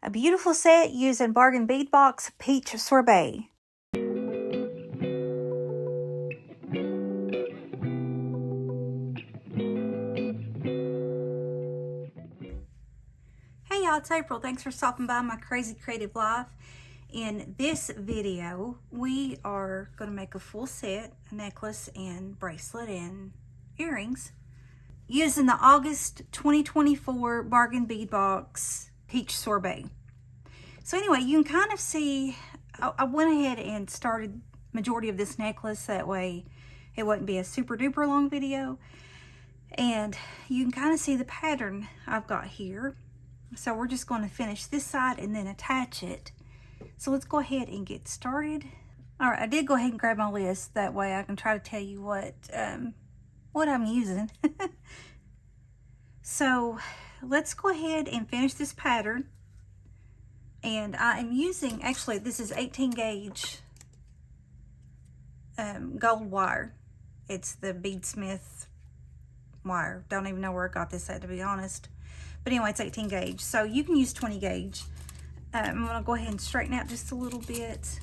A beautiful set using Bargain Bead Box Peach Sorbet. Hey y'all, it's April. Thanks for stopping by my crazy creative life. In this video, we are going to make a full set, a necklace and bracelet and earrings, using the August 2024 Bargain Bead Box Peach Sorbet. So anyway, you can kind of see, I went ahead and started majority of this necklace, that way it wouldn't be a super duper long video. And you can kind of see the pattern I've got here. So we're just going to finish this side and then attach it. So let's go ahead and get started. All right, I did go ahead and grab my list. That way I can try to tell you what I'm using. So let's go ahead and finish this pattern. And I am using, actually this is 18 gauge gold wire. It's the Beadsmith wire. Don't even know where I got this at, to be honest. But anyway, it's 18 gauge. So you can use 20 gauge. I'm going to go ahead and straighten out just a little bit.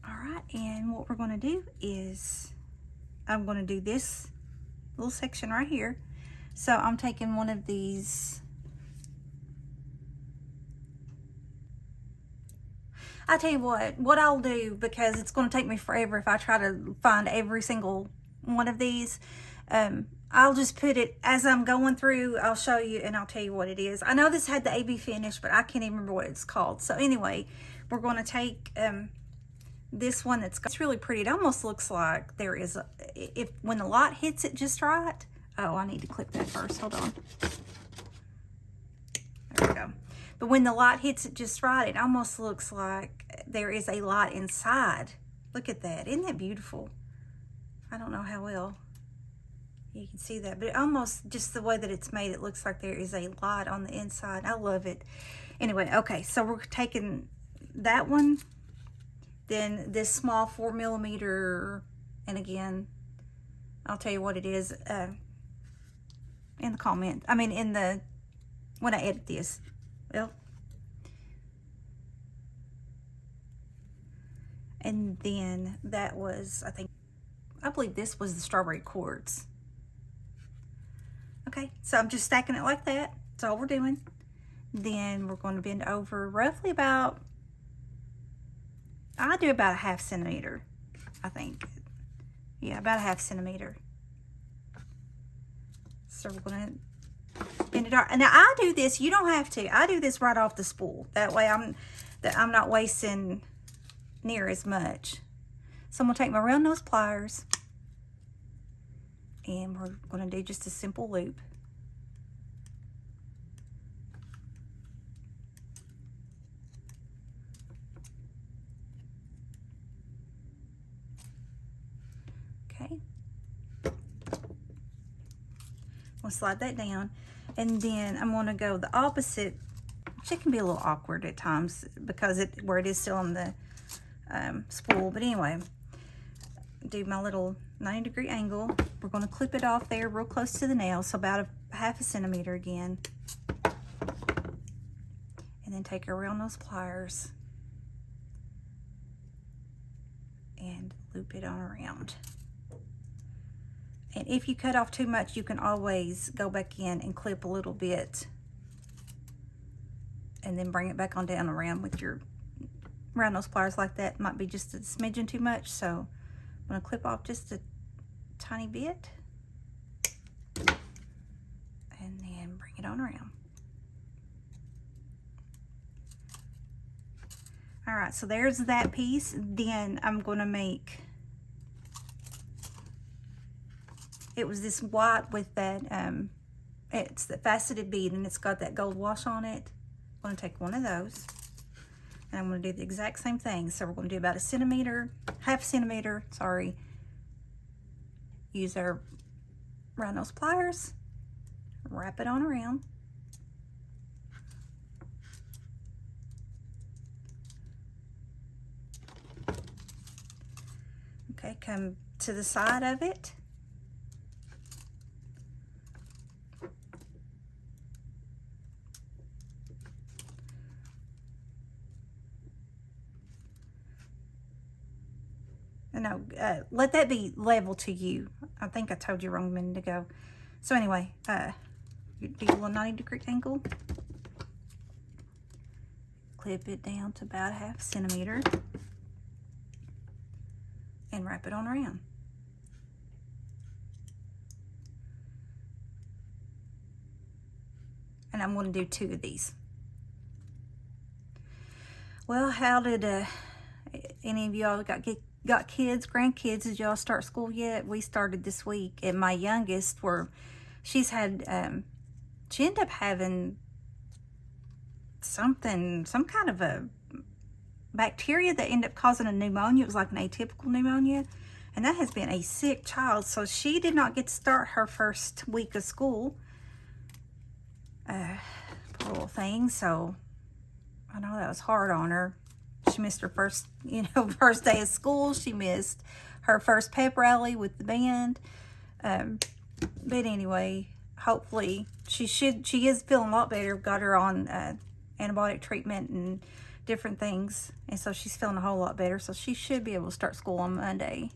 Alright, and what we're going to do is I'm going to do this little section right here. So I'm taking one of these. I tell you what I'll do, because it's going to take me forever if I try to find every single one of these. I'll just put it as I'm going through. I'll show you and I'll tell you what it is. I know this had the AB finish, but I can't even remember what it's called. So anyway, we're going to take this one it's really pretty. It almost looks like there is when the light hits it just right. Oh, I need to clip that first. Hold on. There we go. But when the light hits it just right, it almost looks like there is a light inside. Look at that. Isn't that beautiful? I don't know how well you can see that, but it almost, just the way that it's made, it looks like there is a light on the inside. I love it. Anyway, okay, so we're taking that one, then this small 4mm, and again, I'll tell you what it is in the comment. I mean, when I edit this. Well, and then that was, I believe this was the strawberry quartz. Okay, so I'm just stacking it like that. That's all we're doing. Then we're going to bend over roughly about, I do about a 1/2 centimeter, I think. Yeah, about a 1/2 centimeter. So we're going to bend it out. And now I do this, you don't have to. I do this right off the spool. That way I'm not wasting near as much. So I'm going to take my round nose pliers and we're going to do just a simple loop. Okay. We'll slide that down, and then I'm going to go the opposite, which it can be a little awkward at times because where it is still on the spool. But anyway, do my little 90-degree angle. We're going to clip it off there real close to the nail, so about a 1/2 centimeter again, and then take our round nose pliers and loop it on around. And if you cut off too much, you can always go back in and clip a little bit and then bring it back on down around with your round nose pliers like that. Might be just a smidgen too much, so I'm going to clip off just a tiny bit and then bring it on around. All right, so there's that piece. Then I'm going to make, it was this white with that, it's the faceted bead and it's got that gold wash on it. I'm going to take one of those and I'm going to do the exact same thing. So we're going to do about a centimeter, 1/2 centimeter, sorry. Use our round nose pliers, wrap it on around. Okay, come to the side of it. No, let that be level to you. I think I told you wrong a minute ago. So anyway, you do a 90-degree angle. Clip it down to about 1/2 centimeter. And wrap it on around. And I'm going to do 2 of these. Well, how did any of y'all got kids, grandkids? Did y'all start school yet? We started this week, and my youngest, she's had, she ended up having some kind of a bacteria that ended up causing a pneumonia. It was like an atypical pneumonia, and that has been a sick child. So she did not get to start her first week of school. Poor little thing. So I know that was hard on her. She missed her first, first day of school. She missed her first pep rally with the band. But anyway, hopefully she is feeling a lot better. Got her on antibiotic treatment and different things. And so she's feeling a whole lot better. So she should be able to start school on Monday.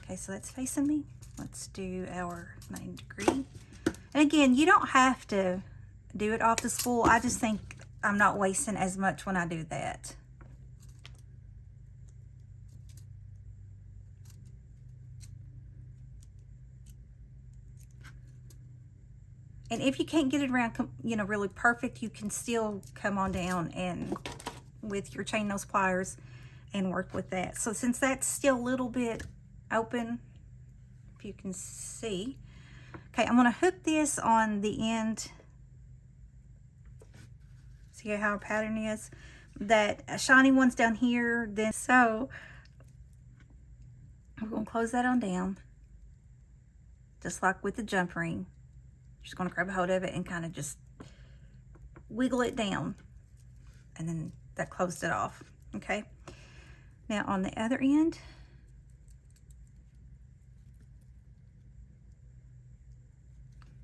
Okay, so that's facing me. Let's do our 90-degree. And again, you don't have to do it off the spool. I just think I'm not wasting as much when I do that. And if you can't get it around, really perfect, you can still come on down and with your chain nose pliers and work with that. So since that's still a little bit open, if you can see. Okay, I'm going to hook this on the end. See how our pattern is? That shiny one's down here. Then so we're going to close that on down, just like with the jump ring. Just going to grab a hold of it and kind of just wiggle it down, and then that closed it off. Okay. Now on the other end,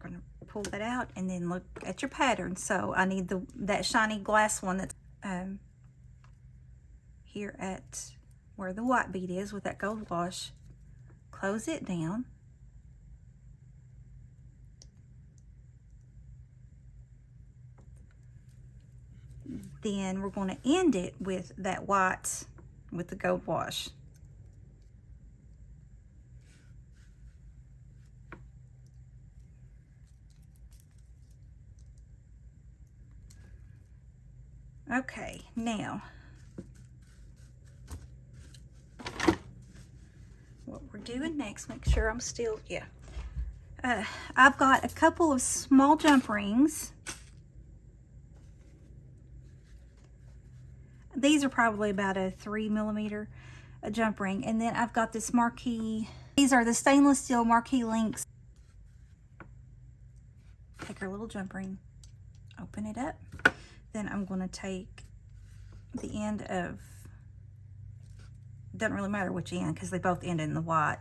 I'm going to pull that out and then look at your pattern. So I need that shiny glass one that's here at where the white bead is with that gold wash. Close it down. Then we're going to end it with that white with the gold wash. Okay, now what we're doing next, make sure I'm still, I've got a couple of small jump rings. These are probably about a 3mm jump ring. And then I've got this marquee. These are the stainless steel marquee links. Take our little jump ring, open it up. Then I'm going to take the end of, doesn't really matter which end because they both end in the white.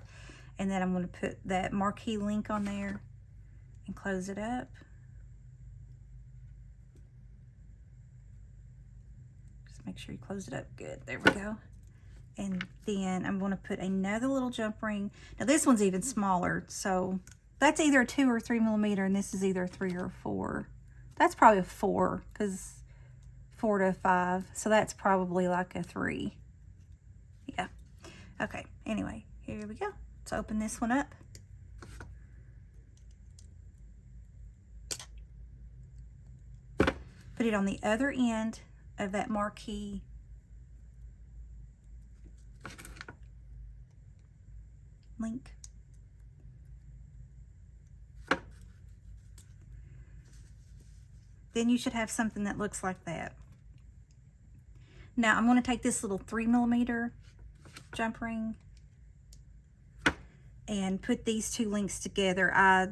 And then I'm going to put that marquee link on there and close it up. Make sure you close it up good. There we go. And then I'm going to put another little jump ring. Now this one's even smaller, so that's either a 2 or 3mm, and this is either a 3 or a 4. That's probably a 4, because 4 to a 5, so that's probably like a 3. Yeah. Okay. Anyway, here we go. Let's open this one up. Put it on the other end of that marquee link. Then you should have something that looks like that. Now I'm going to take this little 3mm jump ring and put these two links together. I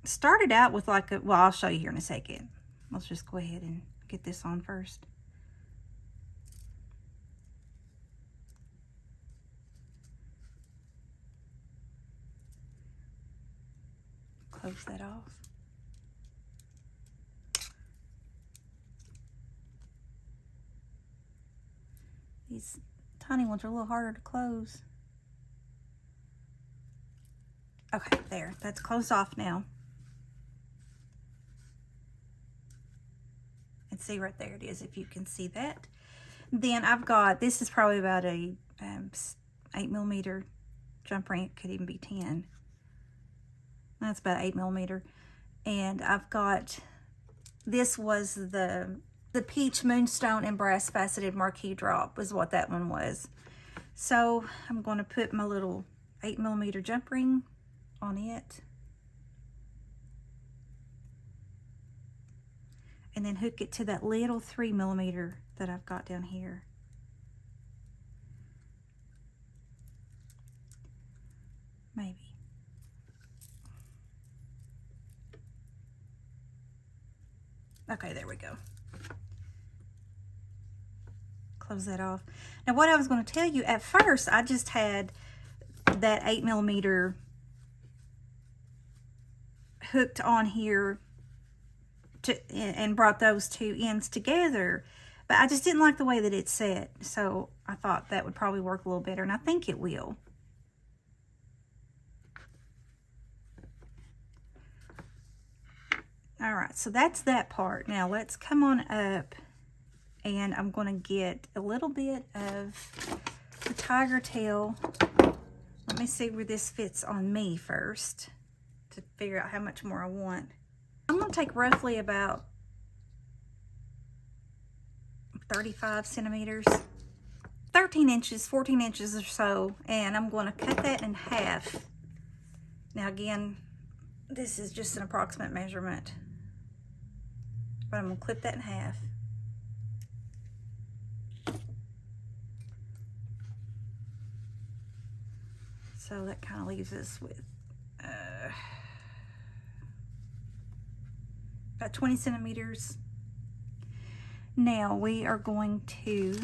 started out with like a, well, I'll show you here in a second. let's just go ahead and get this on first. Close that off. These tiny ones are a little harder to close. Okay, there, that's closed off now. And see right there it is, if you can see that. Then I've got, this is probably about a 8mm jump ring. It could even be 10. That's about 8mm. And I've got, this was the Peach Moonstone and Brass Faceted Marquee Drop was what that one was. So I'm going to put my little 8mm jump ring on it. And then hook it to that little 3mm that I've got down here. Maybe. Okay, there we go. Close that off. Now what I was going to tell you, at first I just had that 8mm hooked on here and brought those two ends together, but I just didn't like the way that it set, so I thought that would probably work a little better, and I think it will. All right, so that's that part. Now let's come on up, and I'm going to get a little bit of the tiger tail. Let me see where this fits on me first to figure out how much more I want. I'm going to take roughly about 35 centimeters, 13 inches, 14 inches or so, and I'm going to cut that in half. Now again, this is just an approximate measurement, but I'm going to clip that in half. So that kind of leaves us with about 20 centimeters. Now we are going to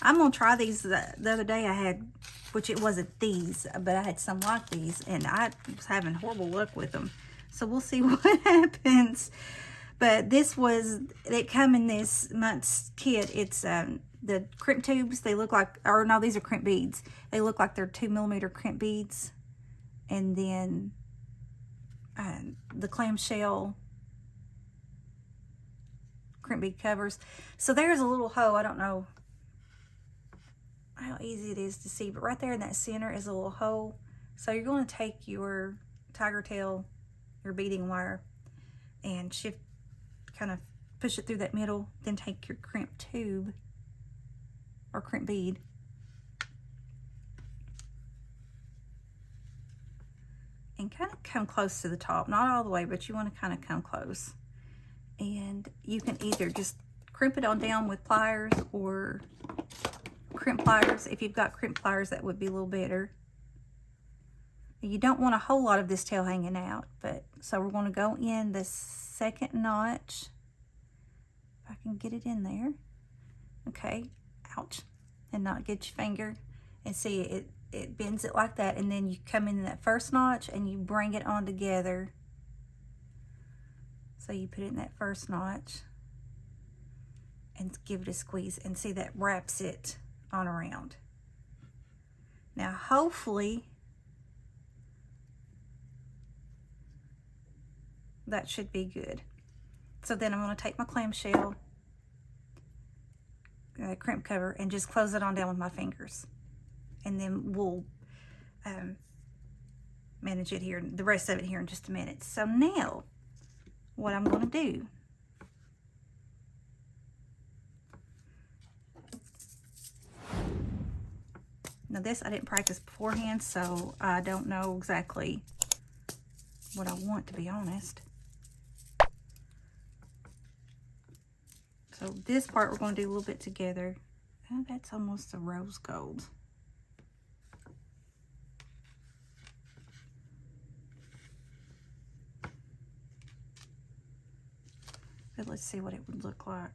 I'm gonna try these. The other day I had, which it wasn't these, but I had some like these, and I was having horrible luck with them. So we'll see what happens. But this was, they come in this month's kit. It's the crimp tubes. They look like, or no, these are crimp beads. They look like they're 2mm crimp beads. And then the clamshell crimp bead covers. So there's a little hole. I don't know how easy it is to see, but right there in that center is a little hole. So you're going to take your tiger tail, your beading wire, and shift, kind of push it through that middle, then take your crimp tube or crimp bead and kind of come close to the top. Not all the way, but you want to kind of come close. And you can either just crimp it on down with pliers or crimp pliers. If you've got crimp pliers, that would be a little better. You don't want a whole lot of this tail hanging out, but so we're going to go in the second notch. If I can get it in there. Okay, ouch, and not get your finger. And see, it bends it like that, and then you come in that first notch and you bring it on together. So you put it in that first notch and give it a squeeze, and see that wraps it on around. Now hopefully that should be good. So then I'm going to take my clamshell crimp cover and just close it on down with my fingers, and then we'll manage it here, the rest of it here, in just a minute. So now what I'm going to do, now this I didn't practice beforehand, so I don't know exactly what I want, to be honest. So this part we're going to do a little bit together. Oh, that's almost a rose gold. But let's see what it would look like.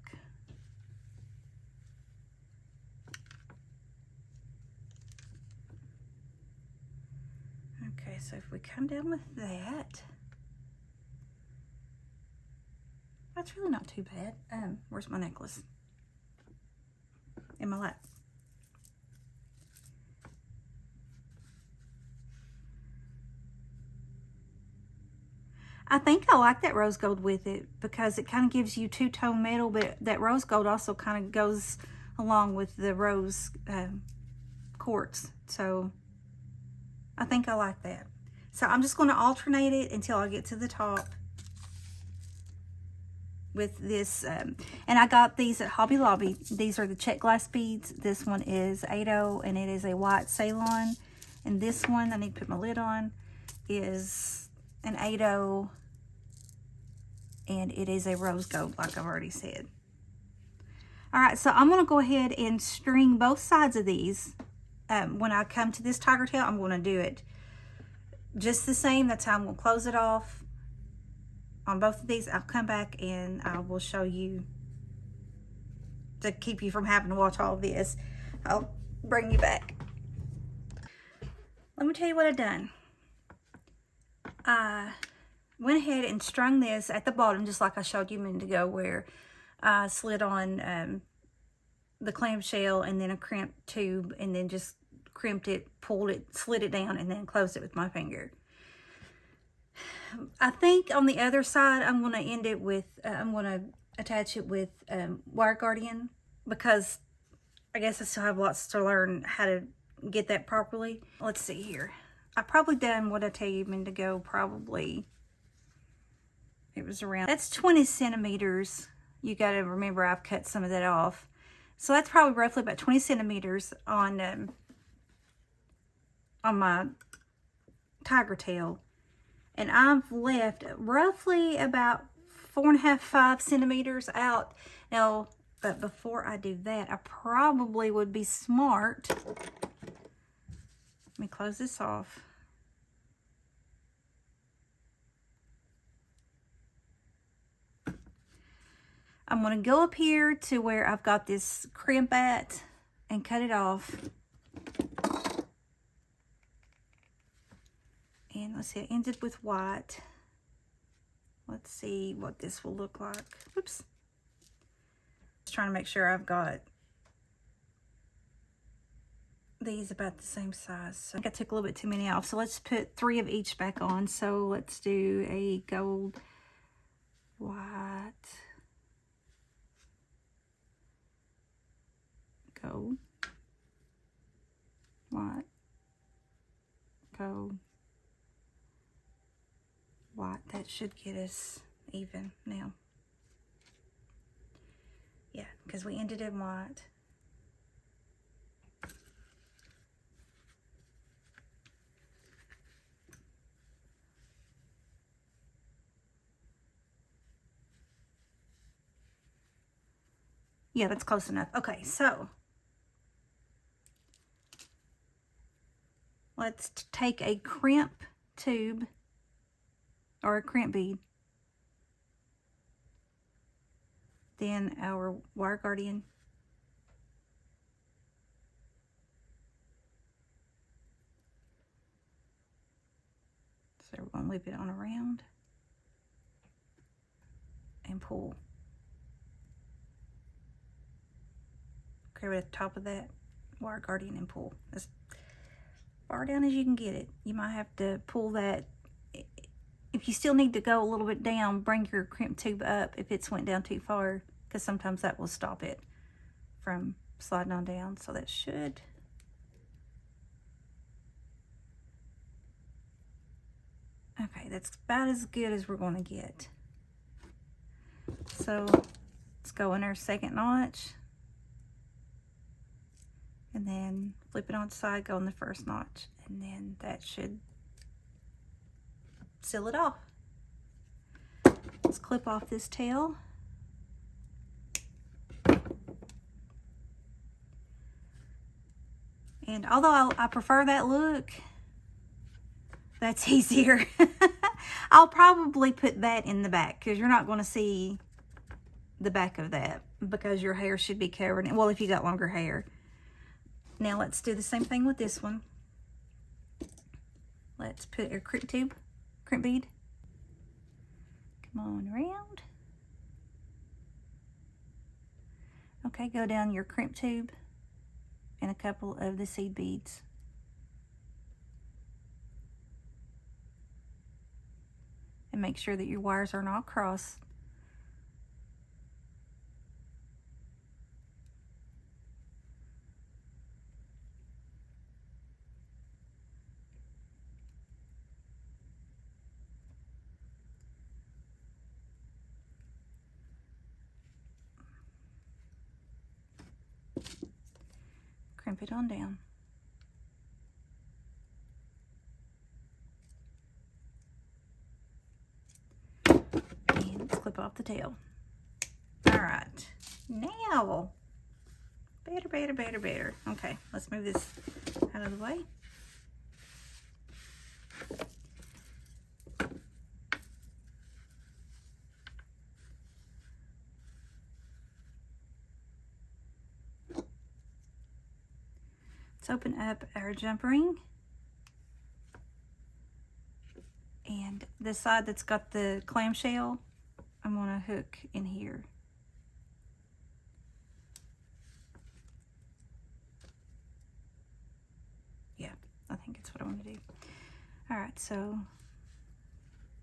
Okay, so if we come down with that, that's really not too bad. Where's my necklace? In my lap. I think I like that rose gold with it because it kind of gives you two-tone metal, but that rose gold also kind of goes along with the rose quartz. So I think I like that. So I'm just going to alternate it until I get to the top with this. And I got these at Hobby Lobby. These are the check glass beads. This one is 80 and it is a white Ceylon. And this one, I need to put my lid on, is an 80 and it is a rose gold, like I've already said. All right, so I'm going to go ahead and string both sides of these. When I come to this tiger tail, I'm going to do it just the same. That's how I'm going to close it off on both of these. I'll come back and I will show you, to keep you from having to watch all of this. I'll bring you back. Let me tell you what I've done. I went ahead and strung this at the bottom, just like I showed you a minute ago, where I slid on the clamshell and then a crimp tube, and then just crimped it, pulled it, slid it down, and then closed it with my finger. I think on the other side, I'm going to end it with, I'm going to attach it with Wire Guardian, because I guess I still have lots to learn how to get that properly. Let's see here. I probably done what I tell you a minute ago, probably. It was around, that's 20 centimeters. You got to remember I've cut some of that off. So that's probably roughly about 20 centimeters on my tiger tail. And I've left roughly about 4.5, 5 centimeters out. Now, but before I do that, I probably would be smart. Let me close this off. I'm going to go up here to where I've got this crimp at and cut it off. And let's see, I ended with white. Let's see what this will look like. Oops. Just trying to make sure I've got these about the same size. So I think I took a little bit too many off. So let's put 3 of each back on. So let's do a gold, white, gold, white, gold, white. That should get us even now. Yeah, because we ended in white. Yeah, that's close enough. Okay, so let's take a crimp tube or a crimp bead, then our Wire Guardian, so we're going to loop it on around and pull. Grab it at the top of that Wire Guardian and pull as far down as you can get it. You might have to pull that. If you still need to go a little bit down, bring your crimp tube up if it's went down too far, because sometimes that will stop it from sliding on down. So that should. Okay, that's about as good as we're going to get. So let's go in our second notch. And then flip it on its side, go in the first notch. And then that should seal it off. Let's clip off this tail. And although I prefer that look, that's easier. I'll probably put that in the back because you're not going to see the back of that because your hair should be covered. Well, if you got longer hair. Now let's do the same thing with this one. Let's put our crimp bead. Come on around. Okay, go down your crimp tube and a couple of the seed beads. And make sure that your wires are not crossed. Crimp it on down. And let's clip off the tail. All right, now, better. Okay, let's move this out of the way. Let's open up our jump ring, and the side that's got the clamshell, I'm going to hook in here. Yeah, I think that's what I want to do. All right, so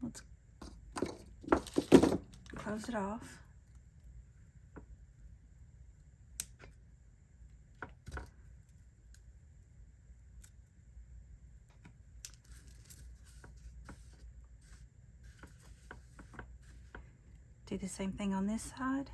let's close it off. Do the same thing on this side.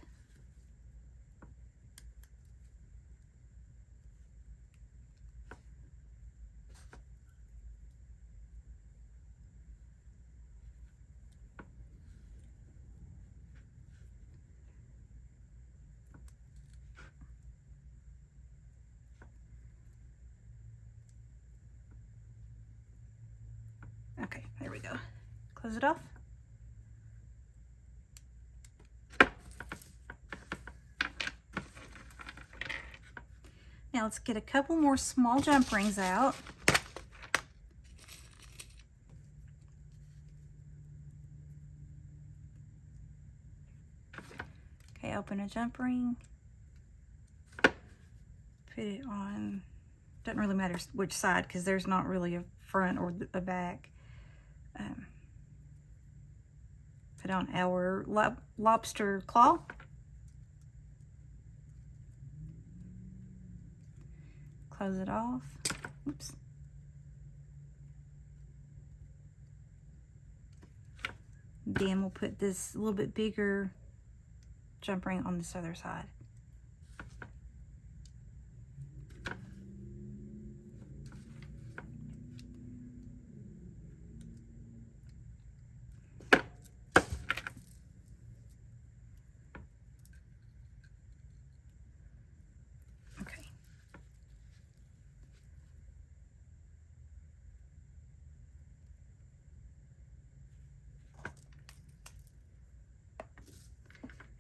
Okay, there we go. Close it off. Now let's get a couple more small jump rings out. Okay, open a jump ring. Put it on, doesn't really matter which side because there's not really a front or a back. Put on our lobster claw. Close it off. Oops. Then we'll put this a little bit bigger jump ring on this other side.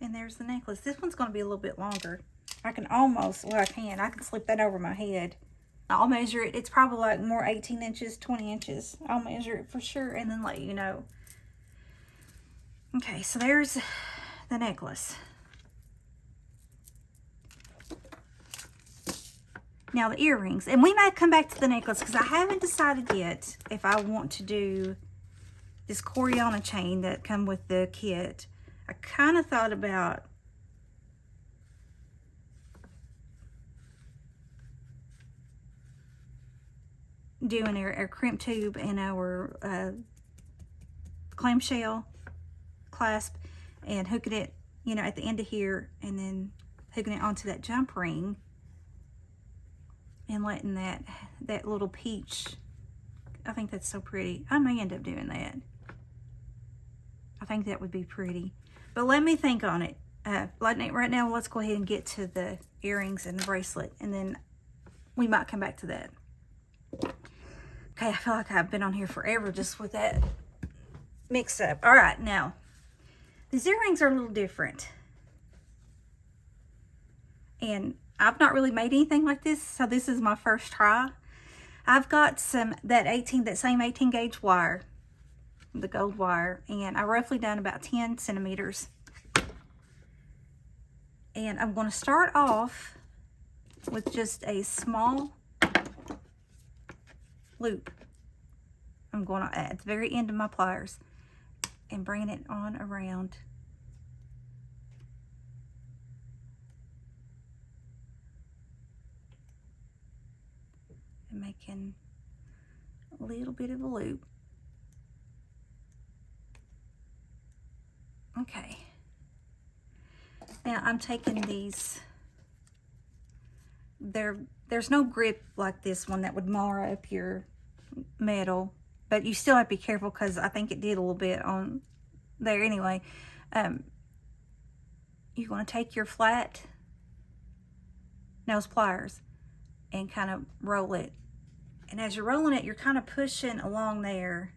And there's the necklace. This one's going to be a little bit longer. I can almost, well, I can slip that over my head. I'll measure it. It's probably like more 18 inches, 20 inches. I'll measure it for sure and then let you know. Okay, so there's the necklace. Now the earrings. And we might come back to the necklace because I haven't decided yet if I want to do this Corinna chain that come with the kit. I kind of thought about doing our crimp tube and our clamshell clasp and hooking it, you know, at the end of here and then hooking it onto that jump ring and letting that little peach, I think that's so pretty. I may end up doing that. I think that would be pretty. But let me think on it. Right now, let's go ahead and get to the earrings and the bracelet, and then we might come back to that. Okay, I feel like I've been on here forever just with that mix up. All right, now, these earrings are a little different. And I've not really made anything like this, so this is my first try. I've got that same 18 gauge wire, the gold wire, and I roughly done about 10 centimeters. And I'm going to start off with just a small loop. I'm going to at the very end of my pliers and bring it on around. And making a little bit of a loop. Okay. Now I'm taking these, there's no grip like this one that would mar up your metal, but you still have to be careful because I think it did a little bit on there anyway. You're going to take your flat nose pliers and kind of roll it. And as you're rolling it, you're kind of pushing along there.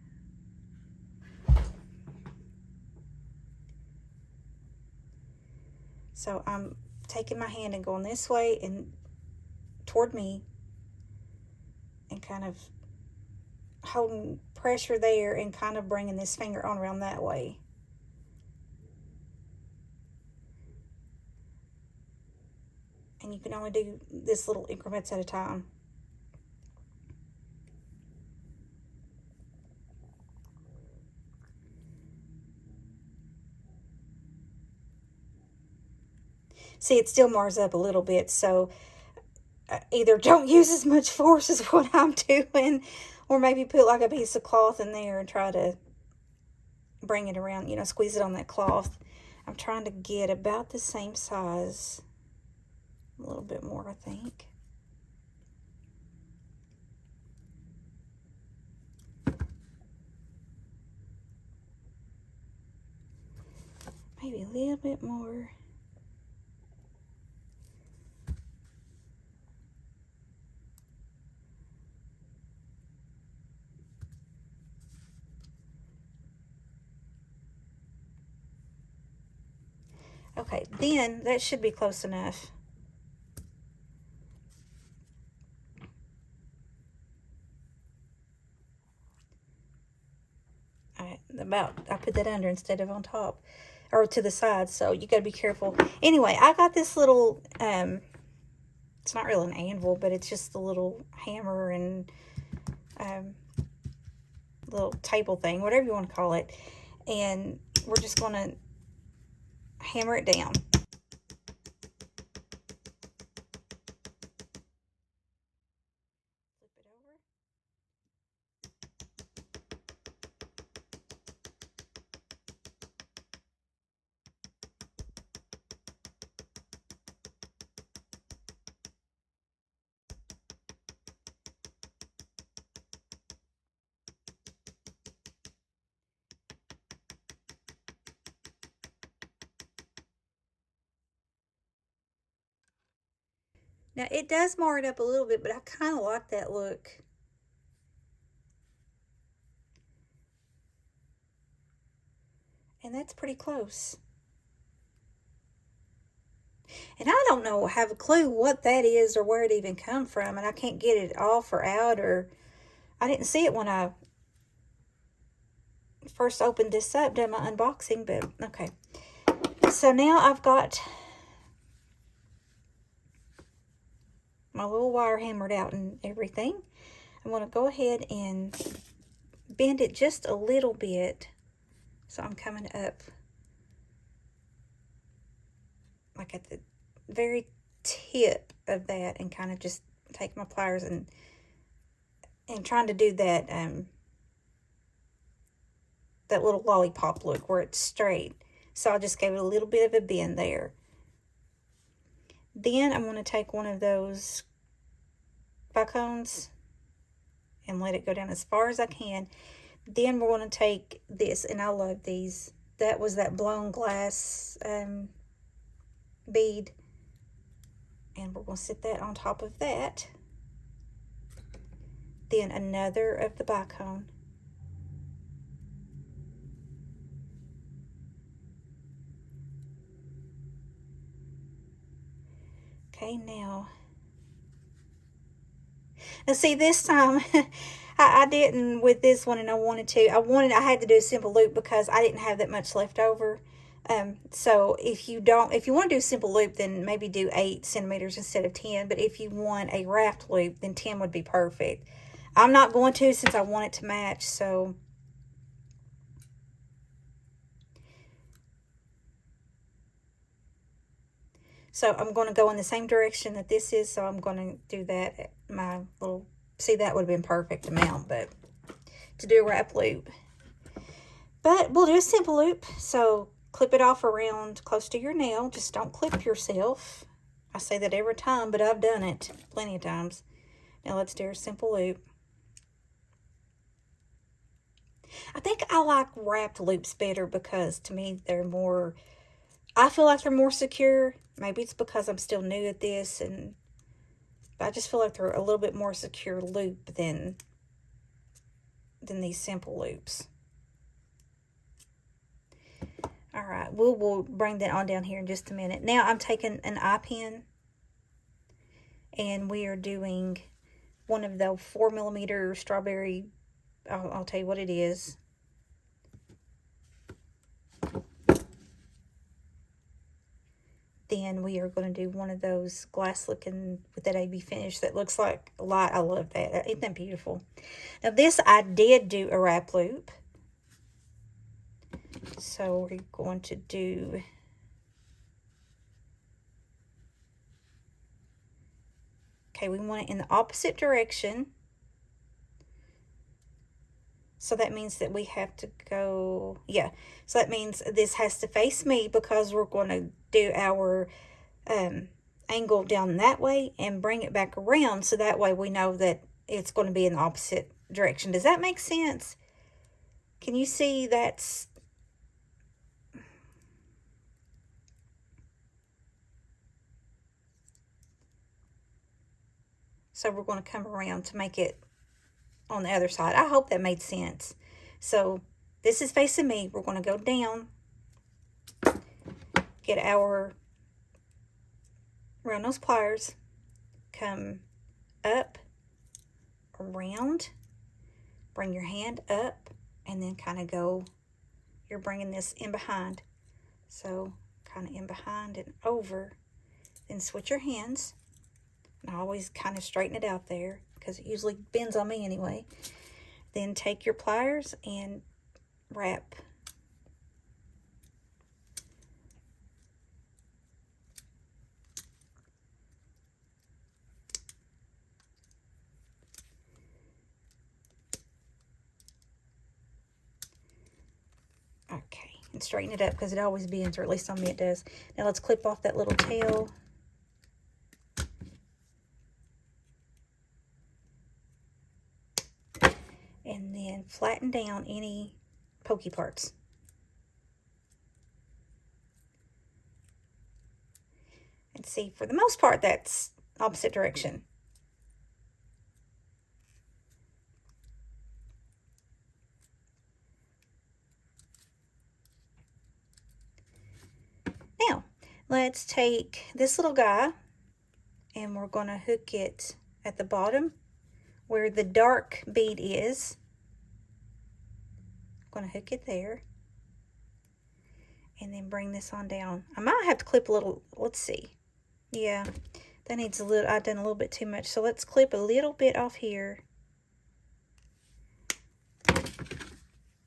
So I'm taking my hand and going this way and toward me and kind of holding pressure there and kind of bringing this finger on around that way. And you can only do this little increments at a time. See, it still mars up a little bit, so either don't use as much force as what I'm doing, or maybe put like a piece of cloth in there and try to bring it around, you know, squeeze it on that cloth. I'm trying to get about the same size, a little bit more, I think. Maybe a little bit more. Okay, then that should be close enough. I put that under instead of on top or to the side, so you got to be careful. Anyway, I got this little it's not really an anvil, but it's just a little hammer and little table thing, whatever you want to call it, and we're just going to hammer it down. Flip it over. Now, it does mar it up a little bit, but I kind of like that look. And that's pretty close. And I don't know, have a clue what that is or where it even come from. And I can't get it off or out, or I didn't see it when I first opened this up, done my unboxing, but okay. So now I've got my little wire hammered out and everything. I'm going to go ahead and bend it just a little bit. So I'm coming up like at the very tip of that and kind of just take my pliers and trying to do that that little lollipop look where it's straight. So I just gave it a little bit of a bend there. Then I'm going to take one of those bicones and let it go down as far as I can. Then we're going to take this, and I love these. That was that blown glass bead. And we're going to sit that on top of that. Then another of the bicone. Okay, now see, this time I didn't with this one, and I wanted to. I had to do a simple loop because I didn't have that much left over. So if you want to do a simple loop, then maybe do 8 centimeters instead of 10. But if you want a wrapped loop, then 10 would be perfect. I'm not going to, since I want it to match. So I'm going to go in the same direction that this is. So I'm going to do that at my little, see, that would have been perfect amount, but to do a wrap loop. But we'll do a simple loop. So clip it off around close to your nail. Just don't clip yourself. I say that every time, but I've done it plenty of times. Now let's do a simple loop. I think I like wrapped loops better because to me they're more, I feel like they're more secure. Maybe it's because I'm still new at this, but I just feel like they're a little bit more secure loop than these simple loops. All right, we'll bring that on down here in just a minute. Now I'm taking an eye pin, and we are doing one of the 4mm strawberry. I'll tell you what it is. Then we are going to do one of those glass looking with that AB finish that looks like a light. I love that. Isn't that beautiful? Now this I did do a wrap loop. So we're going to do, okay, we want it in the opposite direction. So that means that we have to go, yeah. So that means this has to face me because we're going to do our angle down that way and bring it back around. So that way we know that it's going to be in the opposite direction. Does that make sense? Can you see that's... So we're going to come around to make it on the other side. I hope that made sense. So this is facing me. We're going to go down, get our round nose pliers, come up, around, bring your hand up, and then kind of go, you're bringing this in behind. So kind of in behind and over, then switch your hands. And I always kind of straighten it out there because it usually bends on me anyway. Then take your pliers and wrap. Okay, and straighten it up because it always bends, or at least on me it does. Now let's clip off that little tail. And then flatten down any pokey parts. And see, for the most part, that's opposite direction. Now, let's take this little guy, and we're going to hook it at the bottom where the dark bead is. I'm going to hook it there. And then bring this on down. I might have to clip a little, let's see. Yeah, that needs a little, I've done a little bit too much. So let's clip a little bit off here.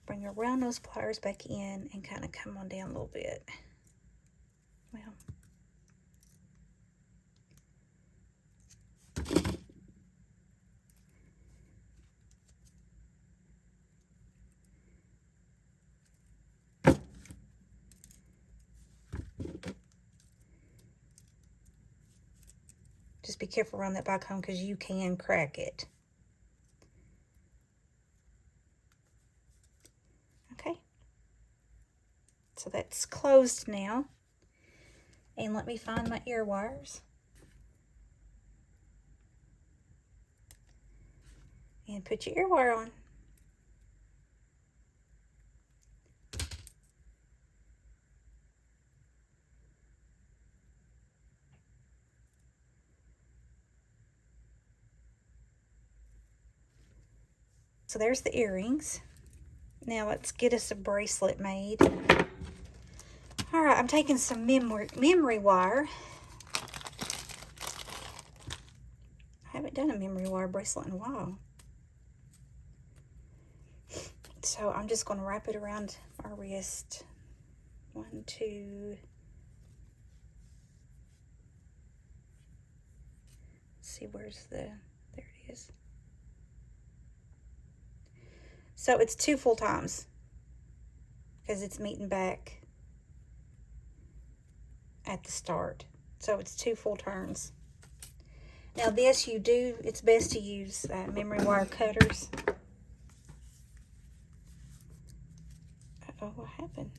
Bring around those pliers back in and kind of come on down a little bit. Well. Just be careful around that back home because you can crack it. Okay. So that's closed now. And let me find my ear wires. And put your ear wire on. So there's the earrings. Now let's get us a bracelet made. All right, I'm taking some memory wire. I haven't done a memory wire bracelet in a while. So I'm just going to wrap it around my wrist. 1, 2. Let's see, where's the, there it is. So it's 2 full times because it's meeting back at the start. So it's 2 full turns. Now this it's best to use memory wire cutters. Uh-oh, what happened?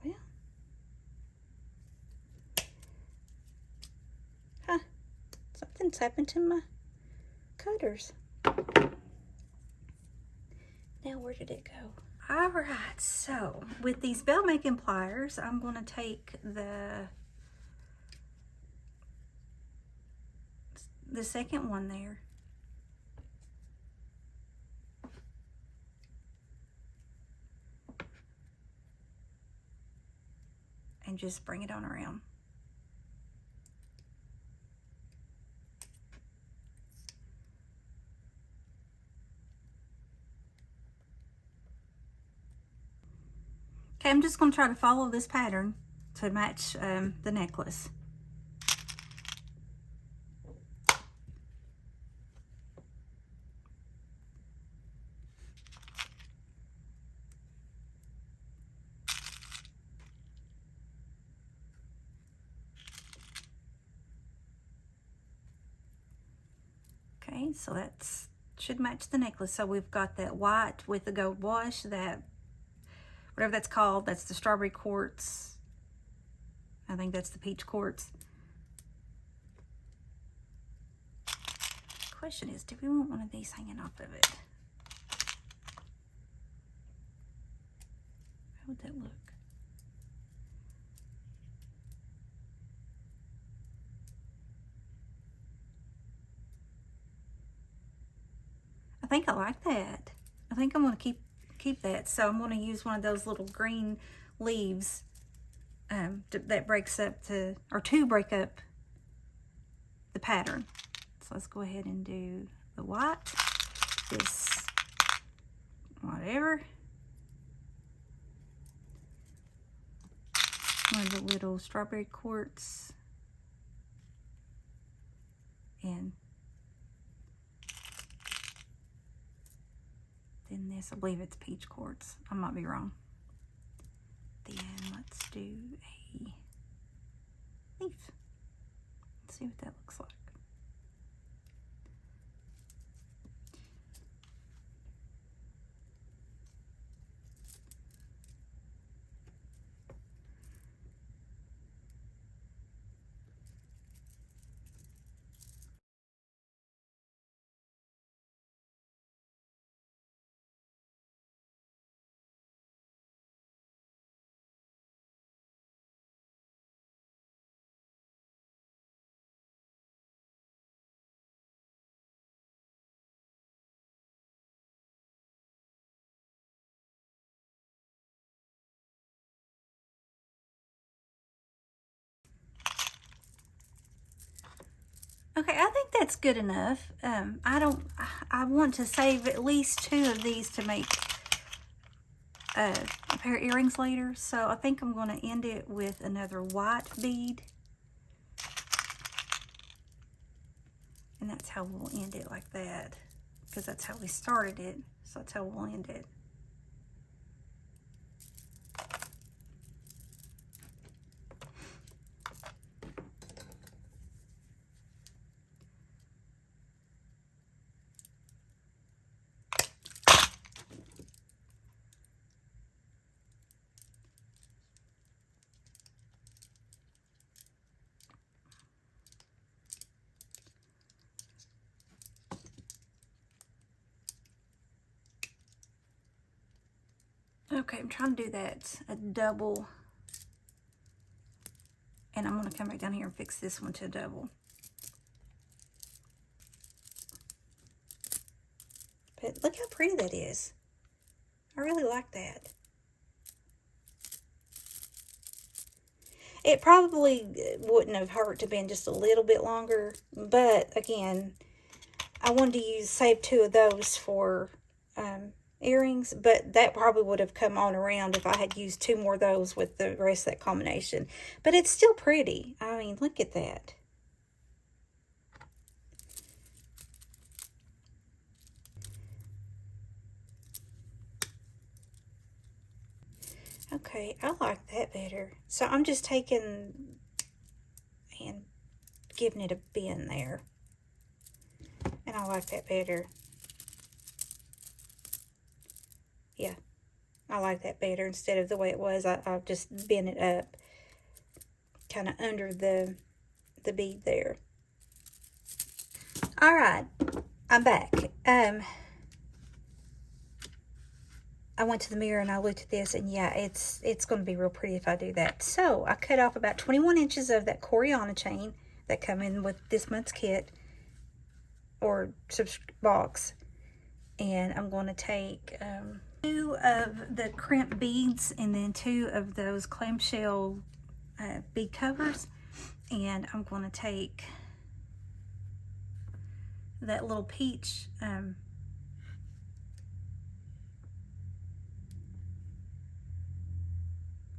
Well, huh, something's happened to my cutters. Now where did it go? All right, so with these belt making pliers, I'm going to take the second one there, and just bring it on around. Okay, I'm just going to try to follow this pattern to match the necklace. Okay, so that's should match the necklace. So we've got that white with the gold wash, that whatever that's called, that's the strawberry quartz. I think that's the peach quartz. Question is, do we want one of these hanging off of it? How would that look? I think I like that. I think I'm going to keep that. So I'm going to use one of those little green leaves that breaks up to break up the pattern. So let's go ahead and do the white, this whatever, one of the little strawberry quartz, and then this, I believe it's peach quartz. I might be wrong. Then let's do a leaf. Let's see what that looks like. Okay, I think that's good enough. I want to save at least 2 of these to make a pair of earrings later. So I think I'm going to end it with another white bead. And that's how we'll end it, like that. Because that's how we started it. So that's how we'll end it. Okay, I'm trying to do that, a double, and I'm going to come back down here and fix this one to a double. But look how pretty that is. I really like that. It probably wouldn't have hurt to have been just a little bit longer, but again, I wanted to save 2 of those for earrings, but that probably would have come on around if I had used 2 more of those with the rest of that combination. But it's still pretty. I mean, look at that. Okay, I like that better. So I'm just taking and giving it a bend there. And I like that better. Yeah, I like that better instead of the way it was. I've just bent it up kind of under the bead there. All right, I'm back. I went to the mirror and I looked at this, and yeah, it's going to be real pretty if I do that. So I cut off about 21 inches of that Corinna chain that come in with this month's kit or box, and I'm going to take 2 of the Crimp beads and then 2 of those clamshell bead covers, and I'm going to take that little peach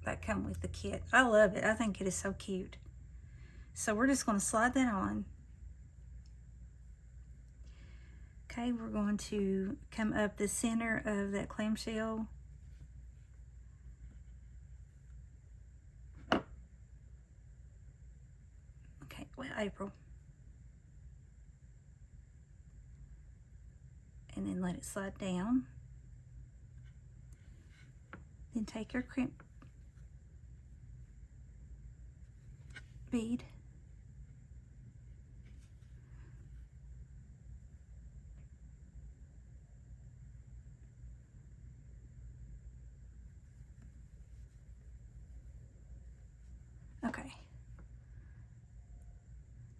that come with the kit. I love it. I think it is so cute. So we're just going to slide that on. Okay, we're going to come up the center of that clamshell. Okay, well, April. And then let it slide down. Then take your crimp bead. Okay.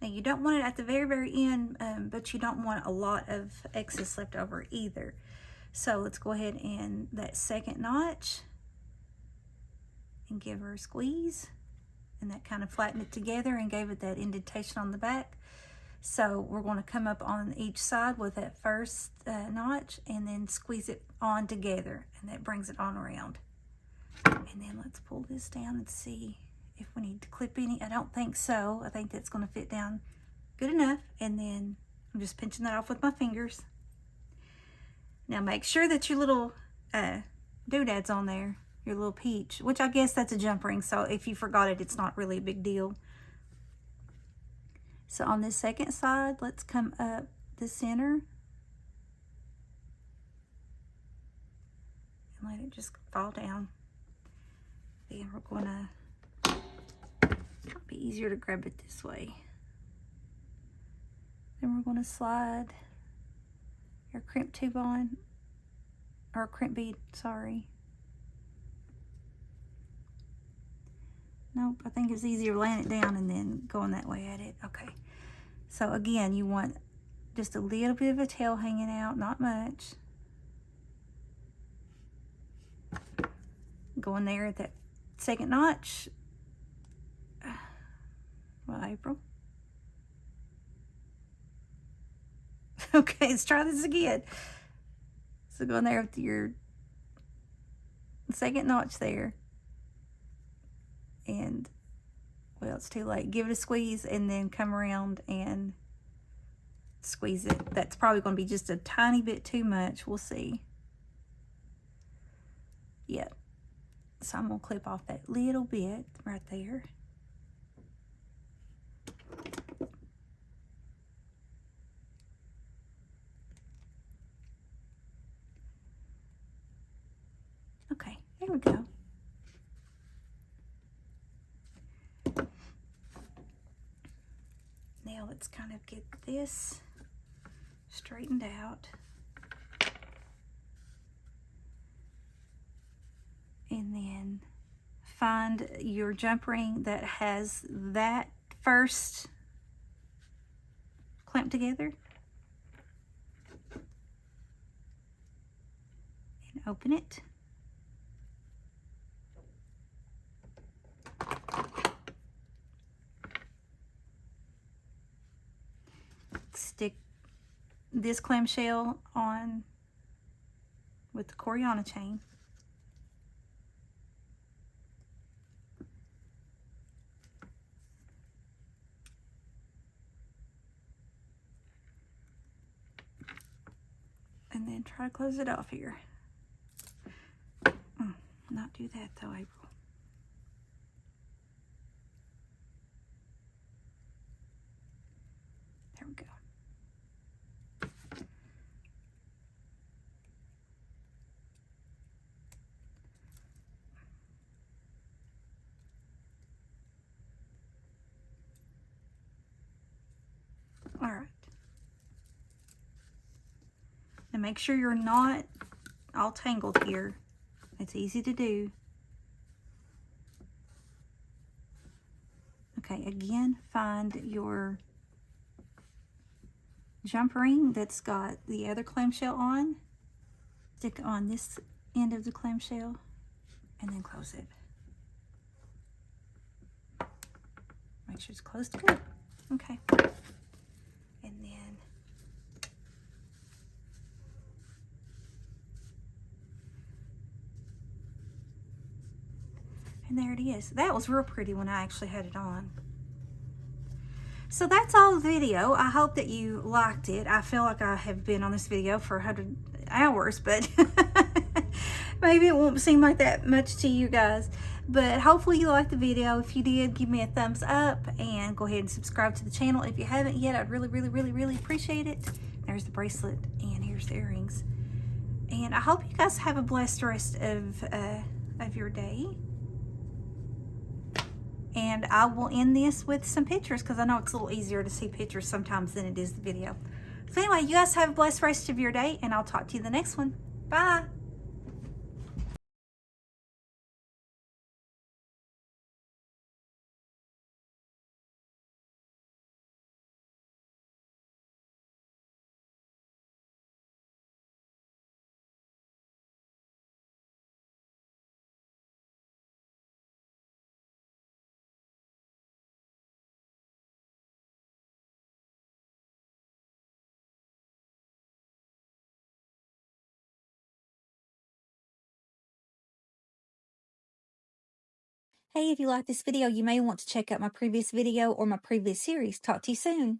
Now you don't want it at the very, very end, but you don't want a lot of excess left over either. So let's go ahead and that second notch and give her a squeeze, and that kind of flattened it together and gave it that indentation on the back. So we're going to come up on each side with that first notch and then squeeze it on together, and that brings it on around. And then let's pull this down and see if we need to clip any. I don't think so. I think that's going to fit down good enough. And then I'm just pinching that off with my fingers. Now make sure that your little doodad's on there, your little peach, which I guess that's a jump ring. So if you forgot it, it's not really a big deal. So on this second side, let's come up the center and let it just fall down. Then we're going to, it'll be easier to grab it this way. Then we're going to slide your crimp tube on, or crimp bead, sorry. Nope, I think it's easier laying it down and then going that way at it. Okay. So again, you want just a little bit of a tail hanging out, not much. Go in there at that second notch. Well, April. Okay, let's try this again. So go in there with your second notch there. And, well, it's too late. Give it a squeeze and then come around and squeeze it. That's probably going to be just a tiny bit too much. We'll see. Yep. So I'm going to clip off that little bit right there. Okay, there we go. Now let's kind of get this straightened out. And then find your jump ring that has that first clamped together. open it. Stick this clamshell on with the Corinna chain. And then try to close it off here. Not do that though, April. There we go. All right. Now make sure you're not all tangled here. It's easy to do. Okay, again, find your jump ring that's got the other clamshell on. Stick on this end of the clamshell and then close it. Make sure it's closed good. Okay. And then there it is. That was real pretty when I actually had it on. So that's all the video. I hope that you liked it. I feel like I have been on this video for 100 hours, but maybe it won't seem like that much to you guys. But hopefully you liked the video. If you did, give me a thumbs up and go ahead and subscribe to the channel. If you haven't yet, I'd really, really, really, really appreciate it. There's the bracelet and here's the earrings. And I hope you guys have a blessed rest of your day. And I will end this with some pictures because I know it's a little easier to see pictures sometimes than it is the video. So anyway, you guys have a blessed rest of your day, and I'll talk to you in the next one. Bye. Hey, if you like this video, you may want to check out my previous video or my previous series. Talk to you soon.